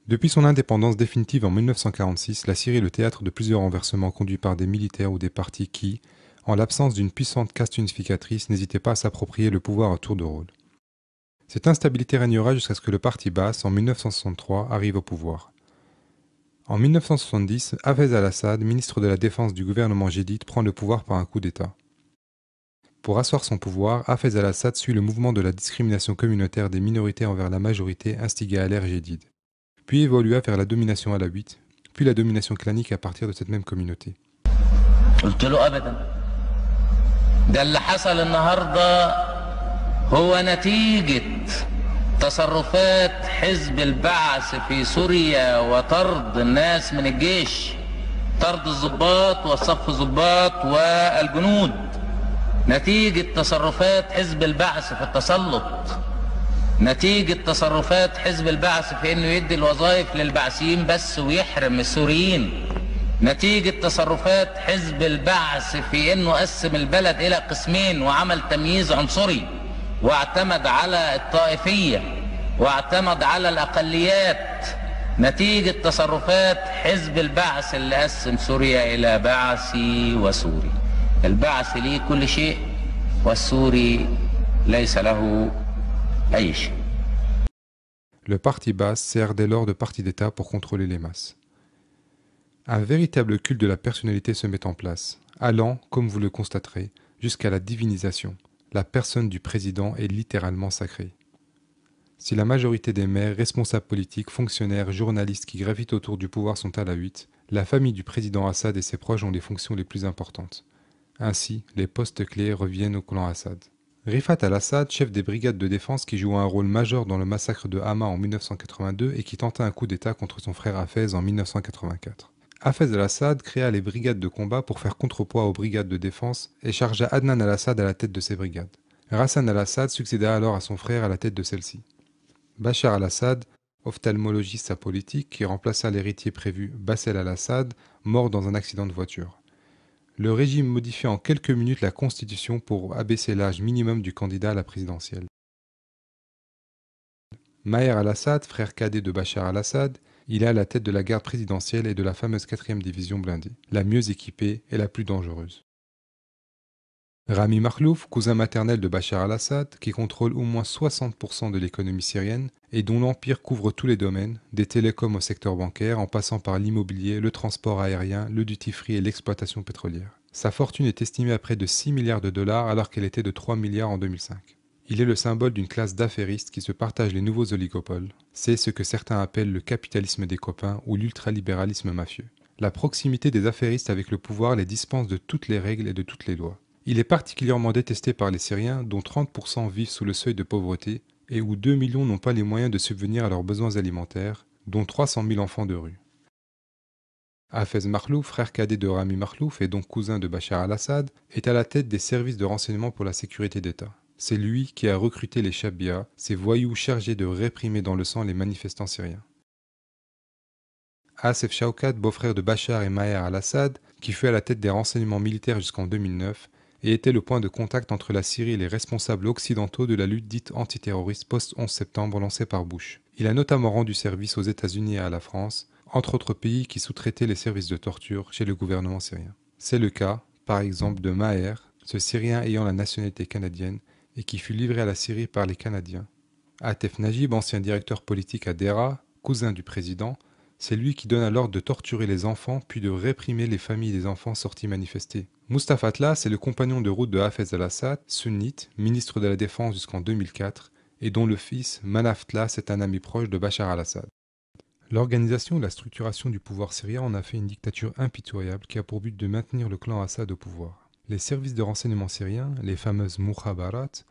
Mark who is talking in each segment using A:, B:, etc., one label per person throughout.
A: Depuis son indépendance définitive en 1946, la Syrie est le théâtre de plusieurs renversements conduits par des militaires ou des partis qui, en l'absence d'une puissante caste unificatrice, n'hésitaient pas à s'approprier le pouvoir à tour de rôle. Cette instabilité régnera jusqu'à ce que le parti Baas, en 1963, arrive au pouvoir. En 1970, Hafez al-Assad, ministre de la Défense du gouvernement jédide, prend le pouvoir par un coup d'État. Pour asseoir son pouvoir, Hafez al-Assad suit le mouvement de la discrimination communautaire des minorités envers la majorité instigée à l'ère jédide, puis évolua vers la domination alawite, puis la domination clanique à partir de cette même communauté.
B: قلت له ابدا ده اللي حصل النهارده هو نتيجة تصرفات حزب البعث في سوريا وطرد الناس من الجيش، طرد الضباط والصف الضباط والجنود، نتيجة تصرفات حزب البعث في التسلط، نتيجة تصرفات حزب البعث في انه يدي الوظائف للبعثيين بس ويحرم السوريين، نتيجة تصرفات حزب البعث في انه قسم البلد الى قسمين وعمل تمييز عنصري واعتمد على الطائفية واعتمد على الاقليات، نتيجة تصرفات حزب البعث اللي قسم سوريا الى بعثي وسوري. البعث ليه كل شيء والسوري ليس له أي شيء.
A: Le parti Baas sert dès lors de parti d'État pour contrôler les masses. Un véritable culte de la personnalité se met en place, allant, comme vous le constaterez, jusqu'à la divinisation. La personne du président est littéralement sacrée. Si la majorité des maires, responsables politiques, fonctionnaires, journalistes qui gravitent autour du pouvoir sont alaouites, la famille du président Assad et ses proches ont les fonctions les plus importantes. Ainsi, les postes clés reviennent au clan Assad. Rifat al-Assad, chef des brigades de défense qui joua un rôle majeur dans le massacre de Hama en 1982 et qui tenta un coup d'État contre son frère Hafez en 1984. Hafez al-Assad créa les brigades de combat pour faire contrepoids aux brigades de défense et chargea Adnan al-Assad à la tête de ces brigades. Hassan al-Assad succéda alors à son frère à la tête de celle-ci. Bachar al-Assad, ophtalmologiste apolitique qui remplaça l'héritier prévu Bassel al-Assad, mort dans un accident de voiture. Le régime modifia en quelques minutes la constitution pour abaisser l'âge minimum du candidat à la présidentielle. Maher al-Assad, frère cadet de Bachar al-Assad, il est à la tête de la garde présidentielle et de la fameuse 4e division blindée, la mieux équipée et la plus dangereuse. Rami Makhlouf, cousin maternel de Bachar al-Assad, qui contrôle au moins 60% de l'économie syrienne et dont l'empire couvre tous les domaines, des télécoms au secteur bancaire en passant par l'immobilier, le transport aérien, le duty-free et l'exploitation pétrolière. Sa fortune est estimée à près de 6 milliards de dollars alors qu'elle était de 3 milliards en 2005. Il est le symbole d'une classe d'affairistes qui se partagent les nouveaux oligopoles. C'est ce que certains appellent le capitalisme des copains ou l'ultralibéralisme mafieux. La proximité des affairistes avec le pouvoir les dispense de toutes les règles et de toutes les lois. Il est particulièrement détesté par les Syriens, dont 30% vivent sous le seuil de pauvreté et où 2 millions n'ont pas les moyens de subvenir à leurs besoins alimentaires, dont 300 000 enfants de rue. Hafez Makhlouf, frère cadet de Rami Makhlouf et donc cousin de Bachar al-Assad, est à la tête des services de renseignement pour la sécurité d'État. C'est lui qui a recruté les Shabia, ces voyous chargés de réprimer dans le sang les manifestants syriens. Asef Shaukat, beau-frère de Bachar et Maher al-Assad, qui fut à la tête des renseignements militaires jusqu'en 2009, et était le point de contact entre la Syrie et les responsables occidentaux de la lutte dite antiterroriste post-11 septembre lancée par Bush. Il a notamment rendu service aux États-Unis et à la France, entre autres pays qui sous-traitaient les services de torture chez le gouvernement syrien. C'est le cas, par exemple, de Maher, ce Syrien ayant la nationalité canadienne et qui fut livré à la Syrie par les Canadiens. Atef Najib, ancien directeur politique à Dera, cousin du président, c'est lui qui donne l'ordre de torturer les enfants puis de réprimer les familles des enfants sortis manifester. Mustafa Atlas est le compagnon de route de Hafez al-Assad, sunnite, ministre de la Défense jusqu'en 2004, et dont le fils, Manaf Tlas, est un ami proche de Bachar al-Assad. L'organisation et la structuration du pouvoir syrien en a fait une dictature impitoyable qui a pour but de maintenir le clan Assad au pouvoir. Les services de renseignement syriens, les fameuses Mukhabarat,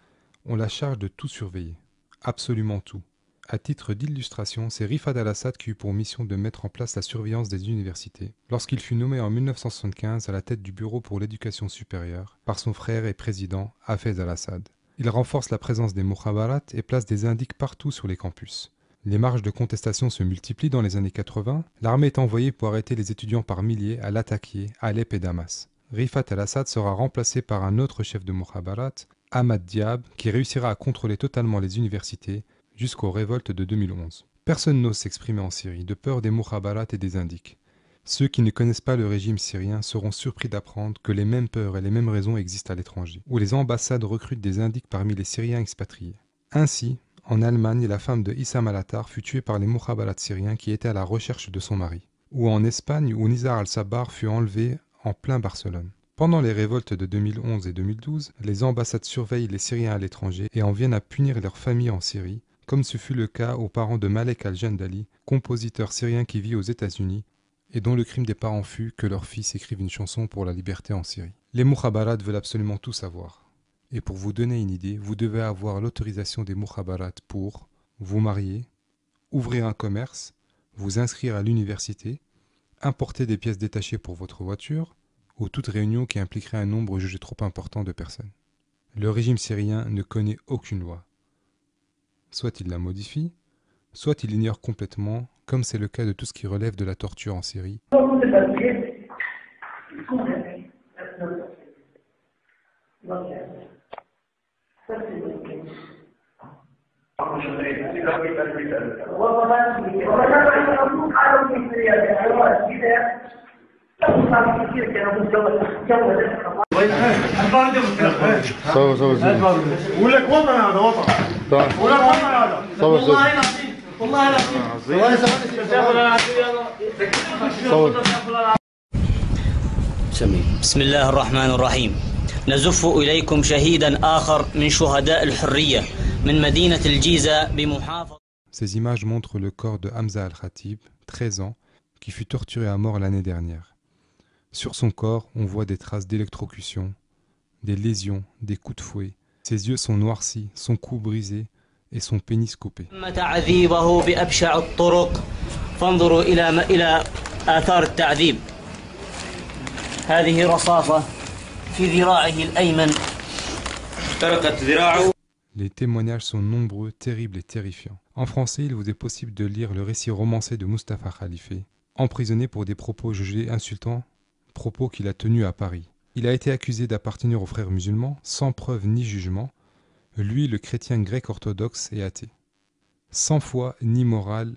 A: ont la charge de tout surveiller, absolument tout. À titre d'illustration, c'est Rifat al-Assad qui eut pour mission de mettre en place la surveillance des universités, lorsqu'il fut nommé en 1975 à la tête du Bureau pour l'éducation supérieure par son frère et président Hafez al-Assad. Il renforce la présence des Mukhabarat et place des indices partout sur les campus. Les marches de contestation se multiplient dans les années 80, l'armée est envoyée pour arrêter les étudiants par milliers à Latakia, Alep et Damas. Rifat al-Assad sera remplacé par un autre chef de Mukhabarat, Ahmad Diab, qui réussira à contrôler totalement les universités, jusqu'aux révoltes de 2011. Personne n'ose s'exprimer en Syrie, de peur des mukhabarat et des indiques. Ceux qui ne connaissent pas le régime syrien seront surpris d'apprendre que les mêmes peurs et les mêmes raisons existent à l'étranger, où les ambassades recrutent des indiques parmi les Syriens expatriés. Ainsi, en Allemagne, la femme de Issam al-Attar fut tuée par les mukhabarat syriens qui étaient à la recherche de son mari. Ou en Espagne, où Nizar al-Sabbar fut enlevé en plein Barcelone. Pendant les révoltes de 2011 et 2012, les ambassades surveillent les Syriens à l'étranger et en viennent à punir leurs familles en Syrie, comme ce fut le cas aux parents de Malek al-Jandali, compositeur syrien qui vit aux États-Unis, et dont le crime des parents fut que leur fils écrive une chanson pour la liberté en Syrie. Les mukhabarat veulent absolument tout savoir. Et pour vous donner une idée, vous devez avoir l'autorisation des mukhabarat pour vous marier, ouvrir un commerce, vous inscrire à l'université, importer des pièces détachées pour votre voiture, ou toute réunion qui impliquerait un nombre jugé trop important de personnes. Le régime syrien ne connaît aucune loi. Soit il la modifie, soit il l'ignore complètement, comme c'est le cas de tout ce qui relève de la torture en Syrie.
C: بسم الله الرحمن الرحيم. نزف إليكم شهيدا آخر من شهداء الحرية من مدينة الجيزة بمحافظة.
A: Ces images montrent le corps de Hamza al-Khatib, 13 ans, qui fut torturé à mort l'année dernière. Sur son corps, on voit des traces d'électrocution, des lésions, des coups de fouet. Ses yeux sont noircis, son cou brisé et son pénis coupé.
C: تعذيبه بأبشع الطرق فانظروا إلى آثار التعذيب. هذه رصاصة في ذراعه الأيمن اخترقت ذراعه.
A: Les témoignages sont nombreux, terribles et terrifiants. En français, il vous est possible de lire le récit romancé de Mustapha Khalifé, emprisonné pour des propos jugés insultants, propos qu'il a tenus à Paris. Il a été accusé d'appartenir aux frères musulmans, sans preuve ni jugement, lui le chrétien grec orthodoxe et athée. Sans foi ni morale,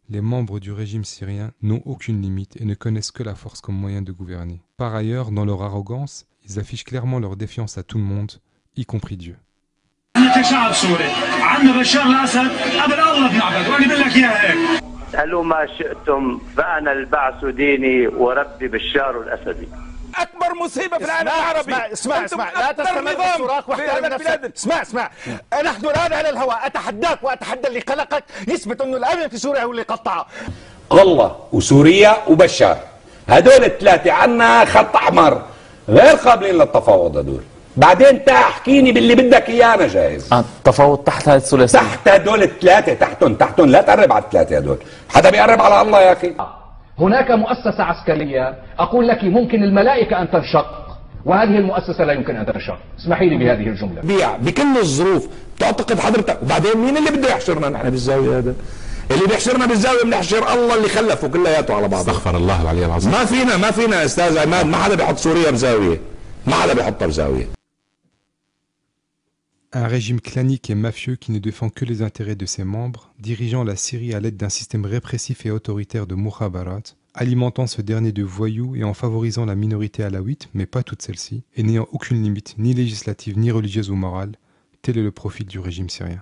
A: les membres du régime syrien n'ont aucune limite et ne connaissent que la force comme moyen de gouverner. Par ailleurs, dans leur arrogance, ils affichent clairement leur défiance à tout le monde, y compris Dieu.
D: اسألوا ما شئتم فأنا البعث ديني وربي بشار الأسدي.
E: أكبر مصيبة في العالم العربي. اسمع لا تستمر في الصراخ واحترم نفسك. اسمع نحن الآن على الهواء، أتحداك وأتحدى اللي خلقك يثبت إنه الأمن في سوريا هو اللي قطعه.
F: والله وسوريا وبشار هدول الثلاثة عنا خط أحمر غير قابلين للتفاوض هدول. بعدين انت احكيني باللي بدك اياه انا جاهز.
G: التفاوض تحت هاي الثلاثية.
F: تحت هدول الثلاثة، تحتهم لا تقرب على الثلاثة هدول، حدا بيقرب على الله يا اخي.
H: هناك مؤسسة عسكرية أقول لك ممكن الملائكة أن تنشق وهذه المؤسسة لا يمكن أن تنشق. اسمحي لي بهذه الجملة.
F: بيع بكل الظروف تعتقد حضرتك، وبعدين مين اللي بده يحشرنا نحن بالزاوية هذا؟ اللي بيحشرنا بالزاوية بنحشر الله اللي خلفه كلياته على بعضه.
A: استغفر الله العلي العظيم.
F: ما فينا استاذ عماد، ما حدا بيحط سوريا بزاوية، ما حدا بيحطها بزاوية.
A: Un régime clanique et mafieux qui ne défend que les intérêts de ses membres, dirigeant la Syrie à l'aide d'un système répressif et autoritaire de mukhabarat, alimentant ce dernier de voyous et en favorisant la minorité alaouite, mais pas toute celle-ci, et n'ayant aucune limite ni législative ni religieuse ou morale, tel est le profil du régime syrien.